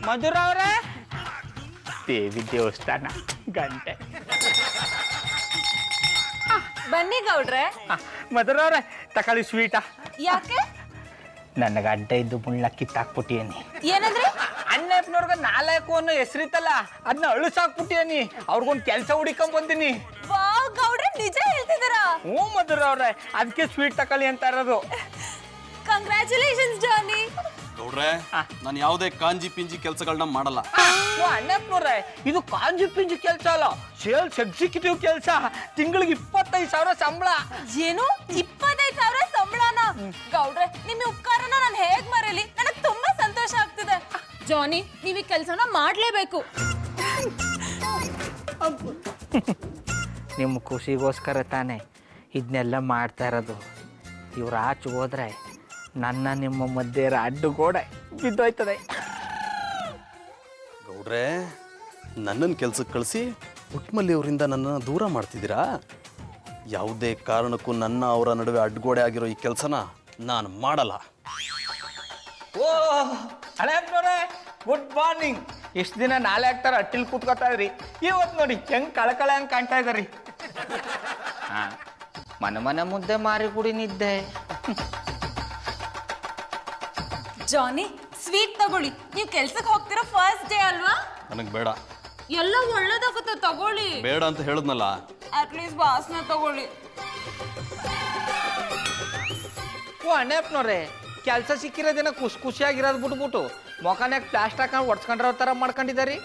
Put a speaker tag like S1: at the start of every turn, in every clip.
S1: ಮಧುರ ಅವರೇ ದೇವಿ ದೇವಸ್ಥಾನ ಗಂಟೆ
S2: ಬನ್ನಿ ಗೌಡ್ರೆ.
S1: ಮಧುರ ಅವ್ರೆ ತಕೊಳ್ಳಿ ಸ್ವೀಟ.
S2: ಯಾಕೆ?
S1: ನನ್ನ ಗಡ್ಡ ಇದ್ದು ಮುಳ್ಳ ಕಿತ್ತಾಕ್ಬಿಟ್ಟಿಯನಿ.
S2: ಏನಂದ್ರೆ?
S1: ಅಣ್ಣಪ್ಪನವ್ರಿಗೆ 4 ಅನ್ನೋ ಹೆಸರಿತ್ತಲ್ಲ ಅದನ್ನ ಅಳಿಸಾಕ್ಬಿಟ್ಟಿಯನಿ. ಅವ್ರಿಗೊಂದು ಕೆಲಸ ಹುಡಿಕೊಂಡ್ ಬಂದಿನಿ.
S2: ವಾವ್ ಗೌಡ್ರೆ ನಿಜ ಹೇಳ್ತಿದ್ದೀರಾ?
S1: ಹ್ಞೂ ಮಧುರ ಅವ್ರೆ ಅದಕ್ಕೆ ಸ್ವೀಟ್ ತಕೊಳ್ಳಿ ಅಂತ ಇರೋದು.
S2: ಕಂಗ್ರ್ಯಾಚುಲೇಷನ್ಸ್ ಜಾನಿ.
S3: ಗೌಡ್ರೆ ನಾನು ಯಾವುದೇ ಕಾಂಜಿ ಪಿಂಜಿ ಕೆಲಸಗಳನ್ನ ಮಾಡಲ್ಲ.
S1: ಅಣ್ಣಪ್ಪನವ್ರೆ ಇದು ಕಾಂಜಿ ಪಿಂಜಿ ಕೆಲಸ ಅಲ್ಲ, ಸೇಲ್ಸ್ ಎಕ್ಸಿಕ್ಯೂಟಿವ್ ಕೆಲಸ. ತಿಂಗಳಿಗೆ 25,000 ಸಂಬಳ.
S2: ಏನು 25,000 ಸಂಬಳನ? ಗೌಡ್ರೆ ನಿಮ್ಮ ಉಪಕಾರನ ನಾನು ಹೇಗ್ ಮರೆಯಲಿ? ನನಗೆ ತುಂಬಾ ಸಂತೋಷ ಆಗ್ತಿದೆ. ಜಾನಿ ನೀವು ಈ ಕೆಲಸನ ಮಾಡ್ಲೇಬೇಕು.
S1: ನಿಮ್ಮ ಖುಷಿಗೋಸ್ಕರ ತಾನೇ ಇದನ್ನೆಲ್ಲ ಮಾಡ್ತಾ ಇರೋದು. ಇವ್ರು ಆಚೆ ಹೋದ್ರೆ ನನ್ನ ನಿಮ್ಮ ಮಧ್ಯೆ ಅಡ್ಡುಗೋಡೆ ಬಿದ್ದೋಯ್ತದೆ.
S3: ಗೌಡ್ರೆ ನನ್ನನ್ನು ಕೆಲ್ಸಕ್ಕೆ ಕಳಿಸಿ ಪುಟ್ಮಲ್ಲಿ ಅವರಿಂದ ನನ್ನನ್ನು ದೂರ ಮಾಡ್ತಿದ್ದೀರಾ? ಯಾವುದೇ ಕಾರಣಕ್ಕೂ ನನ್ನ ಅವರ ನಡುವೆ ಅಡ್ಡಗೋಡೆ ಆಗಿರೋ ಈ ಕೆಲಸನ ನಾನು ಮಾಡಲ್ಲ.
S1: ಓ ಹಳೆಯಪ್ಪನವ್ರೆ ಗುಡ್ ಮಾರ್ನಿಂಗ್. ಇಷ್ಟು ದಿನ 4 ಆಗ್ತಾರೆ ಅಟ್ಟಿಲ್ ಕೂತ್ಕೋತಾ ಇದ್ರಿ, ಇವತ್ತು ನೋಡಿ ಹೆಂಗ್ ಕಳಕಳ ಹಂಗೆ ಕಾಣ್ತಾ ಇದ್ದಾರಿ. ಮನೆ ಮುದ್ದೆ ಮಾರಿ ಕುಡಿ ನಿದ್ದೆ.
S2: ಜಾನಿ ಸ್ವೀಟ್ ತಗೊಳ್ಳಿ. ನೀವು ಕೆಲ್ಸಕ್ಕೆ ಹೋಗ್ತಿರೋ ಫಸ್ಟ್ ಡೇ ಅಲ್ವಾ?
S3: ನನಗೆ ಬೇಡ.
S2: ಎಲ್ಲ ಒಳ್ಳೇದಾಗುತ್ತೆ ತಗೊಳ್ಳಿ.
S3: ಬೇಡ ಅಂತ ಹೇಳಿದ್ನಲ್ಲ.
S2: ಅಟ್ಲೀಸ್ಟ್ ವಾಸನೆ ತಗೊಳ್ಳಿ.
S1: ಓ ಅಣ್ಣಪ್ಪನವ್ರೆ ಕೆಲಸ ಸಿಕ್ಕಿರೋ ದಿನ ಖುಷಿಯಾಗಿರೋದು ಬಿಟ್ಬಿಟ್ಟು ಮೊಖನ್ಯಾಗ ಪ್ಲಾಸ್ಟರ್ ಹಾಕೊಂಡು ಒಡ್ಸ್ಕೊಂಡ್ರ ಥರ ಮಾಡ್ಕೊಂಡಿದ್ದಾರಿ.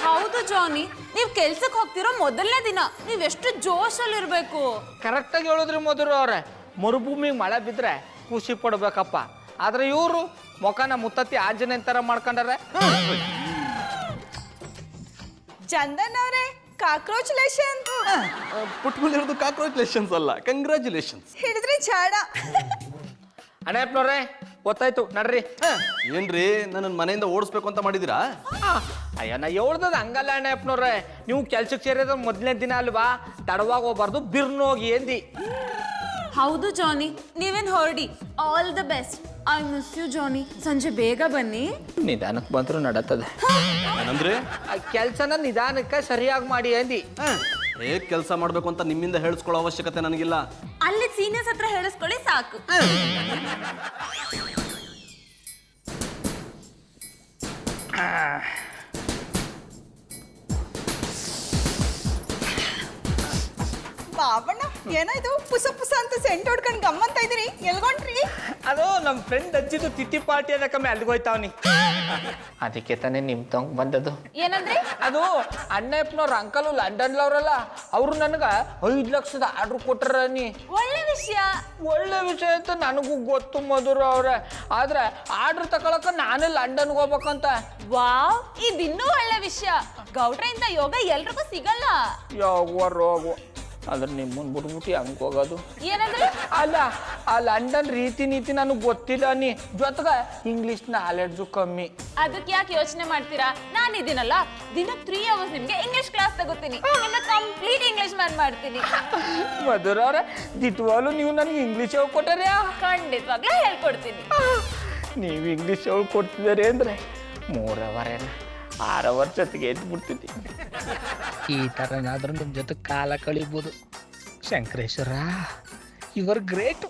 S2: ಹೌದು ಜಾನಿ, ನೀವು ಕೆಲ್ಸಕ್ಕೆ ಹೋಗ್ತಿರೋ ಮೊದಲನೇ ದಿನ ನೀವೆಷ್ಟು ಜೋಶಲ್ಲಿರ್ಬೇಕು.
S1: ಕರೆಕ್ಟಾಗಿ ಹೇಳಿದ್ರಿ ಮಧುರ ಅವ್ರೆ. ಮರುಭೂಮಿಗೆ ಮಳೆ ಬಿದ್ದರೆ ಖುಷಿ ಪಡ್ಬೇಕಪ್ಪ, ಆದ್ರೆ ಇವರು ಮೊಖನ ಮುತ್ತತ್ತಿ ಆಂಜನೇಯನ್ ಥರ ಮಾಡ್ಕೊಂಡಾರೆ.
S2: ಚಂದನ್ ಅವರೇ ಕಾಕ್ರೋಚುಲೇಷನ್.
S3: ಪುಟ್ಮಲ್ಲಿ ಇರೋದು ಕಾಕ್ರೋಚುಲೇಷನ್ಸ್ ಅಲ್ಲ, ಕಂಗ್ರ್ಯಾಚುಲೇಷನ್ಸ್.
S2: ಹಿಡಿದ್ರಿ ಚಾಡ.
S1: ಅಣ್ಣಪ್ಪನವ್ರೆ ಗೊತ್ತಾಯ್ತು ನಡ್ರಿ.
S3: ಏನ್ರಿ ನನ್ನನ್ನು ಮನೆಯಿಂದ ಓಡಿಸ್ಬೇಕು ಅಂತ ಮಾಡಿದ್ದೀರಾ?
S1: ಅಯ್ಯ ನಾ ಹೇಳ್ದದ ಹಂಗಲ್ಲ ಅಣ್ಣಪ್ಪನವ್ರೆ, ನೀವು ಕೆಲ್ಸಕ್ಕೆ ಸೇರಿದ ಮೊದಲನೇ ದಿನ ಅಲ್ವಾ, ತಡವಾಗಿ ಹೋಗ್ಬಾರ್ದು ಬಿರ್ನೋಗಿ ಎಂದಿ.
S2: ಹೌದು ಜಾನಿ, ನೀವೇನ್ ಹೊರಡಿ. All the best. I miss you Johnny. ಸಂಜೆ ಬೇಗ ಬನ್ನಿ.
S1: ನಿಧಾನಕ್ಕೆ ಬಂದ್ರು ನಡತದೆ.
S3: ಏನಂದ್ರೆ?
S1: ಕೆಲ್ಸನ ನಿಧಾನಕ್ಕೆ ಸರಿಯಾಗಿ ಮಾಡಿ ಅಂದಿ.
S3: ಹೇಗೆ ಕೆಲಸ ಮಾಡಬೇಕು ಅಂತ ನಿಮ್ಮಿಂದ ಹೇಳಿಸ್ಕೊಳ್ಳೋ ಅವಶ್ಯಕತೆ ನನಗಿಲ್ಲ.
S2: ಅಲ್ಲಿ ಸೀನಿಯರ್ಸ್ ಹತ್ರ ಹೇಳಿಸ್ಕೊಳ್ಳಿ ಸಾಕು.
S4: ಬಾಬಣ್ಣ ಏನಾಯ್ತು? ಪುಸ ಪುಸ ಅಂತ ಸೆಂಟ್ ಹೊಡ್ಕೊಂಡು ಗಮ್ಮಂತ ಇದೀರಿ, ಎಲ್ಗೊಂಡ್ರಿ?
S1: ಅದು ನಮ್ಮ ಫ್ರೆಂಡ್ ಅಜ್ಜಿದು ತಿಥಿ ಪಾರ್ಟಿ ಅದ ಕಮ್ಮಿ ಅಲ್ಗೋಯ್ತಾವನಿ. ಅದಕ್ಕೆ ತಾನೇ ನಿಮ್ ತಂಗ್ ಬಂದದ್ದು.
S2: ಏನಂದ್ರೆ?
S1: ಅದು ಅಣ್ಣಪ್ಪನವ್ರ ಅಂಕಲು ಲಂಡನ್ಲವ್ರಲ್ಲ, ಅವರು ನನಗೆ 5 ಲಕ್ಷದ ಆರ್ಡ್ರ್ ಕೊಟ್ರ ನೀ.
S2: ಒಳ್ಳೆ ವಿಷಯ.
S1: ಒಳ್ಳೆ ವಿಷಯ ಅಂತ ನನಗೂ ಗೊತ್ತು ಮಧುರ ಅವ್ರೆ, ಆದ್ರೆ ಆರ್ಡ್ರ್ ತಗೊಳಕ ನಾನೇ ಲಂಡನ್ಗೆ ಹೋಗ್ಬೇಕಂತ.
S2: ವಾವ್, ಇದಿನ್ನೂ ಒಳ್ಳೆ ವಿಷಯ. ಗೌಡ್ರಿಂದ ಯೋಗ ಎಲ್ರಿಗೂ ಸಿಗಲ್ಲ.
S1: ಯಾವ ರೋಗ ಆದ್ರೆ ನಿಮ್ಮನ್ ಬಿಟ್ಬಿಟ್ಟು ಹಂಗೆ ಹೋಗೋದು.
S2: ಏನಂದ್ರೆ?
S1: ಅಲ್ಲ ಆ ಲಂಡನ್ ರೀತಿ ನೀತಿ ನನಗೆ ಗೊತ್ತಿಲ್ಲ ನೀ, ಜೊತೆಗೆ ಇಂಗ್ಲಿಷ್ ನಾಲೆಡ್ಜು ಕಮ್ಮಿ.
S2: ಅದಕ್ಕೆ ಯಾಕೆ ಯೋಚನೆ ಮಾಡ್ತೀರಾ? ನಾನಿದ್ದೀನಲ್ಲ, ದಿನ 3 ಅವರ್ಸ್ ನಿಮ್ಗೆ ಇಂಗ್ಲಿಷ್ ಕ್ಲಾಸ್ ತಗೋತೀನಿ. ನಿಮ್ಮನ್ನ ಕಂಪ್ಲೀಟ್ ಇಂಗ್ಲಿಷ್ ಮ್ಯಾನ್ ಮಾಡ್ತೀನಿ.
S1: ಮಧುರ ಅವ್ರೆ ದಿಟ್ವಾಲು ನೀವು ನನಗೆ ಇಂಗ್ಲಿಷ್ ಹೇಳ್ಕೊಟ್ಟಾರ್ಯಾ?
S2: ಖಂಡಿತವಾಗ್ಲೂ ಹೇಳ್ಕೊಡ್ತೀನಿ.
S1: ನೀವು ಇಂಗ್ಲಿಷ್ ಹೇಳ್ಕೊಡ್ತಿದ್ದಾರೆ ಅಂದರೆ 3 ಅವರೇನ 6 ಅವರ್ ಜೊತೆಗೆ ಎದ್ಬಿಡ್ತೀನಿ. ಈ ಥರನಾದ್ರೂ ನಿಮ್ಮ ಜೊತೆ ಕಾಲ ಕಳಿಬೋದು. ಶಂಕರೇಶ್ವರ ಇವರ್ ಗ್ರೇಟು.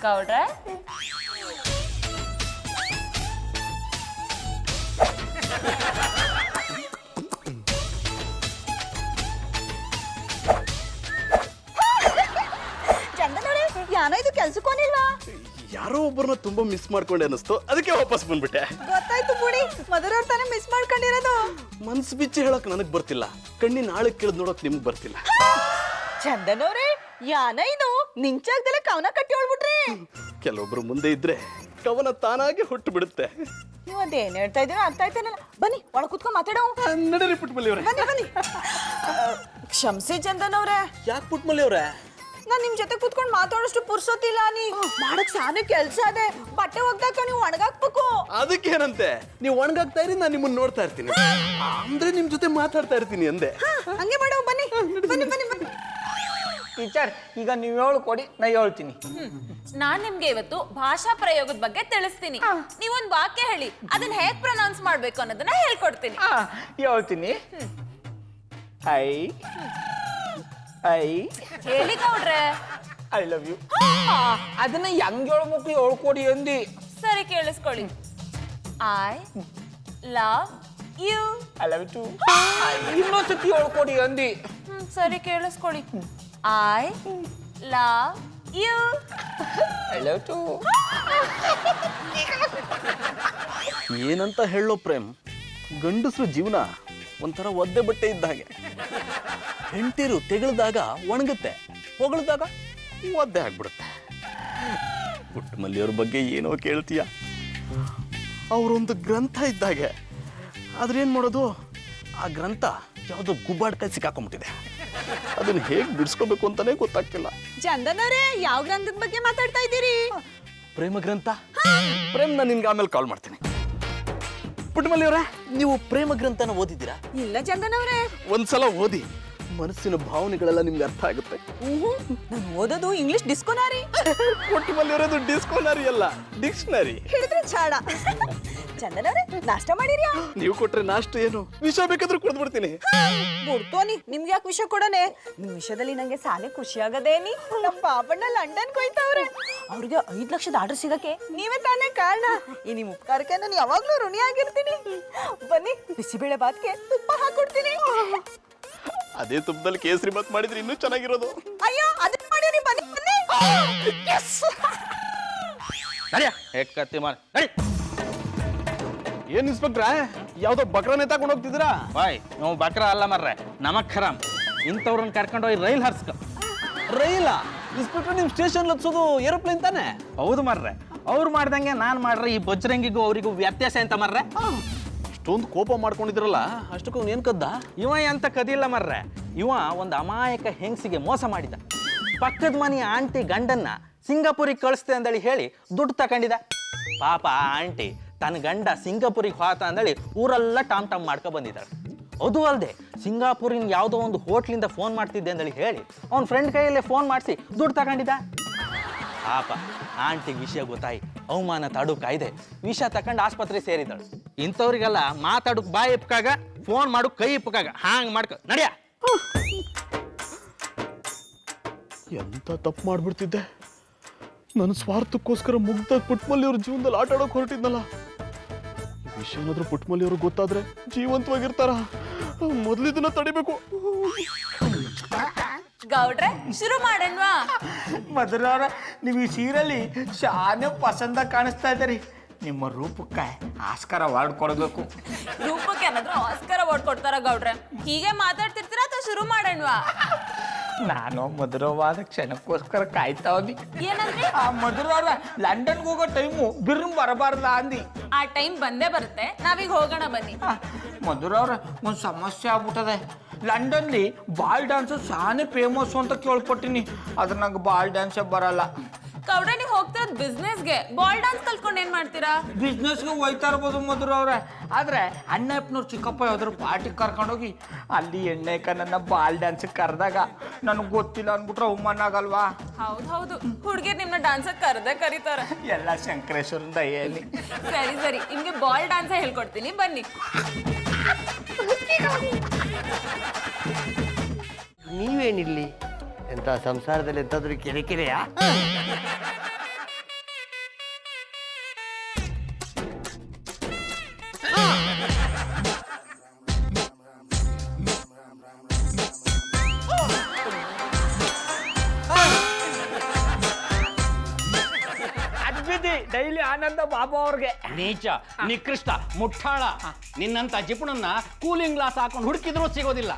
S2: ಗೌಡ್ರ
S4: ಚಂದನವ್ರೆ ಯಾನಾಯ್ತು? ಕೆಲ್ಸಕ್ಕೋನಿಲ್ವಾ?
S3: ಯಾರೋ ಒಬ್ಬರನ್ನ ತುಂಬಾ ಮಿಸ್ ಮಾಡ್ಕೊಂಡೆ ಅನ್ನಿಸ್ತು, ಅದಕ್ಕೆ ವಾಪಸ್ ಬಂದ್ಬಿಟ್ಟೆ.
S4: ಗೊತ್ತಾಯ್ತು ಬಿಡಿ, ಮಧುರವ್ರ ತಾನೇ ಮಿಸ್ ಮಾಡ್ಕೊಂಡಿರೋದು.
S3: ಮನ್ಸು ಬಿಚ್ಚಿ ಹೇಳಕ್ ನನಗ್ ಬರ್ತಿಲ್ಲ, ಕಣ್ಣಿನ ಆಳಕ್ಕೆ ಕೇಳಿದ್ ನೋಡಕ್ ನಿಮ್ಗೆ ಬರ್ತಿಲ್ಲ.
S4: ಚಂದನವ್ರೆ ಯಾನಾಯ್ತು? ನಿಂಚಾಗ್ದೆಲ್ಲ ಕವನ ಕಟ್ಟಿ ಹೇಳ್ಬಿಟ್ರಿ.
S3: ಕೆಲವೊಬ್ರು ಮುಂದೆ ಇದ್ರೆ ಕವನ ತಾನಾಗಿ ಹುಟ್ಟು ಬಿಡುತ್ತೆ.
S4: ನೀವು ಅದೇನ್ ಹೇಳ್ತಾ ಇದ್ದೀರಾ ಅರ್ಥ ಆಯ್ತಾನಲ್ಲ. ಬನ್ನಿ ಒಳಗೆ ಕುತ್ಕೊಂಡ್ ಮಾತಾಡೋ.
S3: ನಡೀರಿ ಪುಟ್ಮಲ್ಲಿ ಅವ್ರೆ.
S4: ಬನ್ನಿ ಬನ್ನಿ. ಕ್ಷಮಿಸಿ ಚಂದನವ್ರೆ.
S3: ಯಾಕೆ ಪುಟ್ಮಲ್ಲಿ ಅವ್ರೆ?
S4: ನಾನ್ ನಿಮ್ ಜೊತೆ ಕುತ್ಕೊಂಡು ಮಾತಾಡೋಷ್ಟು ಪುರ್ಸೋತಿಲ್ಲ. ನೀ ಮಾಡಕ್ ಸಾನೆ ಕೆಲ್ಸ ಅದೇ. ಬಟ್ಟೆ ಒಗ್ದಾಕ ನೀವು ಒಣಗಾಕ್ಬೇಕು.
S3: ಅದಕ್ಕೇನಂತೆ, ನೀವು ಒಣಗಾಗ್ತಾ ಇರಿ, ನಾನು ನಿಮ್ಮನ್ನ ನೋಡ್ತಾ ಇರ್ತೀನಿ, ಅಂದ್ರೆ ನಿಮ್ ಜೊತೆ ಮಾತಾಡ್ತಾ ಇರ್ತೀನಿ ಅಂದೆ.
S4: ಹಂಗೆ ಮಾಡೋ. ಬನ್ನಿ ಬನ್ನಿ ಬನ್ನಿ ಬನ್ನಿ.
S1: ಟೀಚರ್ ಈಗ ನೀವು ಹೇಳ್ಕೊಡಿ ನಾ ಹೇಳ್ತೀನಿ.
S2: ನಾನ್ ನಿಮ್ಗೆ ಇವತ್ತು ಭಾಷಾ ಪ್ರಯೋಗದ ಬಗ್ಗೆ ತಿಳಿಸ್ತೀನಿ. ನೀವೊಂದ್ ವಾಕ್ಯ ಹೇಳಿ, ಅದನ್ನ ಹೇಗ್ ಪ್ರೊನೌನ್ಸ್ ಮಾಡ್ಬೇಕು ಅನ್ನೋದನ್ನ ಹೇಳ್ಕೊಡ್ತೀನಿ.
S1: ಹೇಳ್ತೀನಿ. ಐ
S2: ಹೇಳಿ ಗೌಡ್ರೆ.
S1: I love you. ಅದನ್ನ ಹೆಂಗ್ ಹೇಳ್ಬೇಕು ಹೇಳ್ಕೊಡಿ ಅಂದಿ.
S2: ಸರಿ ಕೇಳಿಸ್ಕೊಳ್ಳಿ. I love you.
S1: I love you too. ಇನ್ನೊಂದ್ಸತಿ ಹೇಳ್ಕೊಡಿ ಅಂದಿ.
S2: ಸರಿ ಕೇಳಿಸ್ಕೊಳ್ಳಿ. I love you.
S1: I love too.
S3: ಏನಂತ ಹೇಳೋ ಪ್ರೇಮ್, ಗಂಡಸರು ಜೀವನ ಒಂಥರ ಒದ್ದೆ ಬಟ್ಟೆ ಇದ್ದ ಹಾಗೆ. ಹೆಂಡತಿರು ತೆಗೆಳ್ದಾಗ ಒಣಗುತ್ತೆ, ಹೊಗಳಿದಾಗ ಒದ್ದೆ ಆಗ್ಬಿಡುತ್ತೆ. ಪುಟ್ಟಮಲ್ಲಿಯವ್ರ ಬಗ್ಗೆ ಏನೋ ಕೇಳ್ತೀಯ, ಅವರೊಂದು ಗ್ರಂಥ ಇದ್ದಾಗೆ. ಆದ್ರೆ ಏನ್ ಮಾಡೋದು, ಆ ಗ್ರಂಥ ಯಾವುದೋ ಗುಬ್ಬಾಡ್ಕಾಯಿ ಸಿಕ್ಕಾಕೊಂಡ್ಬಿಟ್ಟಿದೆ. ಅದನ್ನ ಹೇಗೆ ಬಿಡಿಸ್ಕೋಬೇಕು ಅಂತಾನೆ ಗೊತ್ತಾಗ್ತಿಲ್ಲ.
S4: ಚಂದನವ್ರೆ, ಯಾವ ಗ್ರಂಥದ ಬಗ್ಗೆ ಮಾತಾಡ್ತಾ ಇದ್ದೀರಿ?
S3: ಪ್ರೇಮ ಗ್ರಂಥ. ಪ್ರೇಮ್, ನಾನು ನಿನ್ಗೆ ಆಮೇಲೆ ಕಾಲ್ ಮಾಡ್ತೀನಿ. ಪುಟ್ಟಮಲ್ಲಿಯವರೇ, ನೀವು ಪ್ರೇಮ ಗ್ರಂಥನ ಓದಿದ್ದೀರಾ?
S4: ಇಲ್ಲ ಚಂದನವ್ರೆ.
S3: ಒಂದ್ಸಲ ಓದಿ, ಮನಸ್ಸಿನ ಭಾವನೆಗಳೆಲ್ಲ ನಿಮ್ಗೆ ಅರ್ಥ ಆಗುತ್ತೆ.
S4: ನಾನು ಓದೋದು ಇಂಗ್ಲಿಷ್ ಡಿಸ್ಕೋನಾರಿ.
S3: ಪುಟ್ಟಮಲ್ಲಿಯವರದು ಡಿಸ್ಕೋನರಿ ಅಲ್ಲ, ಡಿಕ್ಷನರಿ.
S4: ಹಿಡಿದ್ರೆ ಚಾಡ. ಚಂದನವ್ರೆ, ನಾಷ್ಟ ಮಾಡಿರ್ಯಾ?
S3: ನೀವು ಕೊಟ್ರೆ ನಾಷ್ಟ ಏನು, ವಿಷ ಬೇಕಾದ್ರೂ ಕುಡಿದ್ಬಿಡ್ತೀನಿ.
S4: ಬಿಡ್ತೋನಿ, ನಿಮ್ಗೆ ಯಾಕೆ ವಿಷಯ ಕೊಡನೆ? ನಿಮ್ ವಿಷಯದಲ್ಲಿ ನಂಗೆ ಸಾಲೆ ಖುಷಿ ಆಗದೇನಿ. ನಮ್ಮ ಪಾಪಣ್ಣ ಲಂಡನ್ ಕೊಯ್ತವ್ರೆ. ಅವ್ರಿಗೆ 5 ಲಕ್ಷದ ಆರ್ಡರ್ ಸಿಗಕ್ಕೆ ನೀವೇ ತಾನೇ ಕಾರಣ. ಈ ನಿಮ್ ಉಪಕಾರಕ್ಕೆ ನಾನು ಯಾವಾಗ್ಲೂ ಋಣಿಯಾಗಿರ್ತೀನಿ. ಬನ್ನಿ, ಬಿಸಿಬೇಳೆ ಬಾತ್ಗೆ ತುಪ್ಪ ಹಾಕೊಡ್ತೀನಿ.
S3: ಅದೇ ತುಪ್ಪದಲ್ಲಿ ಕೇಸರಿ ಬಾತ್ ಮಾಡಿದ್ರೆ ಇನ್ನೂ ಚೆನ್ನಾಗಿರೋದು.
S4: ಅಯ್ಯೋ, ಅದನ್ನ ಮಾಡಿರಿ. ಬನ್ನಿ ಬನ್ನಿ.
S1: ನಡಿ.
S3: ಏನ್ ಇನ್ಸ್ಪೆಕ್ಟ್ರ, ಯಾವ್ದೋ ಬಕ್ರನೇ ತಗೊಂಡು ಹೋಗ್ತಿದ್ದೀರಾ?
S1: ಬಾಯ್, ನಾವು ಬಕ್ರ ಅಲ್ಲ ಮರ್ರೆ, ನಮಕ್ ಖರಾಮ್. ಇಂಥವ್ರನ್ನ ಕರ್ಕೊಂಡು ಹೋಗಿ ರೈಲ್ ಹರ್ಸ್ಕ.
S3: ರೈಲ? ಇನ್ಸ್ಪೆಕ್ಟರ್, ನಿಮ್ ಸ್ಟೇಷನ್ ಹತ್ಸೋದು ಏರೋಪ್ಲೇನ್ ತಾನೆ?
S1: ಹೌದು ಮರ್ರೆ, ಅವ್ರು ಮಾಡ್ದಂಗೆ ನಾನ್ ಮಾಡ್ರೆ ಈ ಬಜ್ರಂಗಿಗೂ ಅವರಿಗೂ ವ್ಯತ್ಯಾಸ ಅಂತ ಮರ್ರೆ.
S3: ಇಷ್ಟೊಂದು ಕೋಪ ಮಾಡ್ಕೊಂಡಿದ್ರಲ್ಲ, ಅಷ್ಟಕ್ಕೂ ಏನ್ ಕದ್ದ?
S1: ಇವ ಎಂತ ಕದಿಲ್ಲ ಮರ್ರೆ. ಇವ ಒಂದು ಅಮಾಯಕ ಹೆಂಗಸಿಗೆ ಮೋಸ ಮಾಡಿದ. ಪಕ್ಕದ ಮನೆ ಆಂಟಿ ಗಂಡನ್ನ ಸಿಂಗಾಪುರಿಗೆ ಕಳಿಸ್ತೆ ಅಂದಳಿ ಹೇಳಿ ದುಡ್ಡು ತಕೊಂಡಿದ. ಪಾಪ ಆ ಆಂಟಿ ತನ್ನ ಗಂಡ ಸಿಂಗಾಪುರಿಗೆ ಹೋತ ಅಂದಳಿ ಊರೆಲ್ಲ ಟಾಮ್ ಟಾಮ್ ಮಾಡ್ಕೊ ಬಂದಿದ್ದಾಳೆ. ಅದು ಅಲ್ಲದೆ ಸಿಂಗಾಪುರಿನ ಯಾವುದೋ ಒಂದು ಹೋಟ್ಲಿಂದ ಫೋನ್ ಮಾಡ್ತಿದ್ದೆ ಅಂದಳಿ ಹೇಳಿ ಅವ್ನ ಫ್ರೆಂಡ್ ಕೈಯಲ್ಲೇ ಫೋನ್ ಮಾಡಿಸಿ ದುಡ್ಡು ತಗೊಂಡಿದ್ದ. ಪಾಪ ಆಂಟಿಗೆ ವಿಷಯ ಗೊತ್ತಾಯಿ ಅವಮಾನ ತಾಡು ಕಾಯ್ದೆ ವಿಷ ತಕೊಂಡು ಆಸ್ಪತ್ರೆ ಸೇರಿದಳು. ಇಂಥವ್ರಿಗೆಲ್ಲ ಮಾತಾಡಕ್ ಬಾಯಿ ಇಪ್ಪಕಾಗ, ಫೋನ್ ಮಾಡು ಕೈ ಇಪ್ಪಕಾಗ, ಹಾಂಗ್ ಮಾಡ್ಕೊ ನಡಿಯ.
S3: ಎಂತ ತಪ್ಪು ಮಾಡ್ಬಿಡ್ತಿದ್ದೆ. ನನ್ನ ಸ್ವಾರ್ಥಕ್ಕೋಸ್ಕರ ಮುಗ್ಧ ಪುಟ್ಟಮಲ್ಲಿಯವ್ರ ಜೀವನದಲ್ಲಿ ಆಟ ಆಡೋಕೆ ಹೊರಟಿದ್ನಲ್ಲ. ಈ ವಿಷಯ ಏನಾದ್ರೂ ಪುಟ್ಟಮಲ್ಲಿಯವ್ರಿಗೆ ಗೊತ್ತಾದ್ರೆ ಜೀವಂತವಾಗಿರ್ತಾರ. ಮೊದಲಿದನ್ನ ತಡಿಬೇಕು.
S2: ಗೌಡ್ರೆ, ಶುರು ಮಾಡಣ್ವಾ?
S1: ಮಧುರವ್ರ, ನೀವು ಈ ಸೀರೆಯಲ್ಲಿ ಶಾನೆ ಪಸಂದ ಕಾಣಿಸ್ತಾ ಇದ್ದೀರಿ. ನಿಮ್ಮ ರೂಪಕ್ಕೆ ಆಸ್ಕಾರ ಅವಾರ್ಡ್ ಕೊಡಬೇಕು.
S2: ರೂಪಕ್ಕೆ ಏನಾದ್ರು ಆಸ್ಕಾರ ಅವಾರ್ಡ್ ಕೊಡ್ತಾರ ಗೌಡ್ರೆ? ಹೀಗೆ ಮಾತಾಡ್ತಿರ್ತೀರಾ ಅಥವಾ ಶುರು ಮಾಡಣ್ವಾ?
S1: ನಾನು ಮಧುರವಾದ ಕ್ಷಣಕ್ಕೋಸ್ಕರ ಕಾಯ್ತಾ ಹೋದಿ.
S2: ಏನಂದ್ರೆ?
S1: ಆ ಮಧುರವ್ರ ಲಂಡನ್ಗೆ ಹೋಗೋ ಟೈಮು ಬಿರ್ರು ಬರಬಾರ್ದ ಅಂದಿ.
S2: ಆ ಟೈಮ್ ಬಂದೇ ಬರುತ್ತೆ, ನಾವೀಗ ಹೋಗೋಣ ಬನ್ನಿ.
S1: ಮಧುರವ್ರ, ಒಂದು ಸಮಸ್ಯೆ ಆಗ್ಬಿಟ್ಟದೆ. ಲಂಡನ್ಲಿ ಬಾಲ್ ಡ್ಯಾನ್ಸ್ ಶಾನೆ ಫೇಮಸ್ ಅಂತ ಕೇಳ್ಪಟ್ಟಿನಿ. ಅದ್ರ ನಂಗೆ ಬಾಲ್ ಡ್ಯಾನ್ಸೇ ಬರಲ್ಲ.
S2: ಗೌಡ್ರೆ, ನೀವು ಹೋಗ್ತಿರೋದು ಬಿಸ್ನೆಸ್ಗೆ, ಬಾಲ್ ಡ್ಯಾನ್ಸ್ ಕಲ್ತ್ಕೊಂಡು ಏನ್ ಮಾಡ್ತೀರಾ?
S1: ಬಿಸ್ನೆಸ್ಗೆ ಹೋಯ್ತಾ ಇರ್ಬೋದು ಮಧುರವ್ರೆ. ಆದ್ರೆ ಅಣ್ಣಪ್ಪನವ್ರು ಚಿಕ್ಕಪ್ಪ ಯಾವ್ದಾರು ಪಾರ್ಟಿಗೆ ಕರ್ಕೊಂಡೋಗಿ ಅಲ್ಲಿ ಎಣ್ಣೆಕ ನನ್ನ ಬಾಲ್ ಡ್ಯಾನ್ಸಿಗೆ ಕರೆದಾಗ ನನಗೆ ಗೊತ್ತಿಲ್ಲ ಅಂದ್ಬಿಟ್ರೆ ಅವಮಾನ ಆಗಲ್ವಾ?
S2: ಹೌದು, ಹುಡುಗಿರ್ ನಿಮ್ನ ಡ್ಯಾನ್ಸ್ ಕರ್ದೇ ಕರೀತಾರೆ.
S1: ಎಲ್ಲ ಶಂಕರೇಶ್ವರನ ದಯೆಯಲ್ಲಿ.
S2: ಸರಿ ಸರಿ, ನಿಮ್ಗೆ ಬಾಲ್ ಡ್ಯಾನ್ಸ್ ಹೇಳ್ಕೊಡ್ತೀನಿ, ಬನ್ನಿ.
S5: ನೀವೇನಿಲ್ಲಿ ಎಂತ ಸಂಸಾರದಲ್ಲಿ ಎಂತಾದ್ರೂ ಕಿರಿಕಿರಿಯಾ?
S1: ಡೈಲಿ ಆನಂದ ಬಾಬಾ ಅವ್ರಿಗೆ.
S6: ನೀಚ, ನಿಕೃಷ್ಟ, ಮುಟ್ಟಾಳ, ನಿನ್ನಂತ ಜಿಪುಣನ್ನ ಕೂಲಿಂಗ್ ಗ್ಲಾಸ್ ಹಾಕೊಂಡು ಹುಡುಕಿದ್ರೂ ಸಿಗೋದಿಲ್ಲ.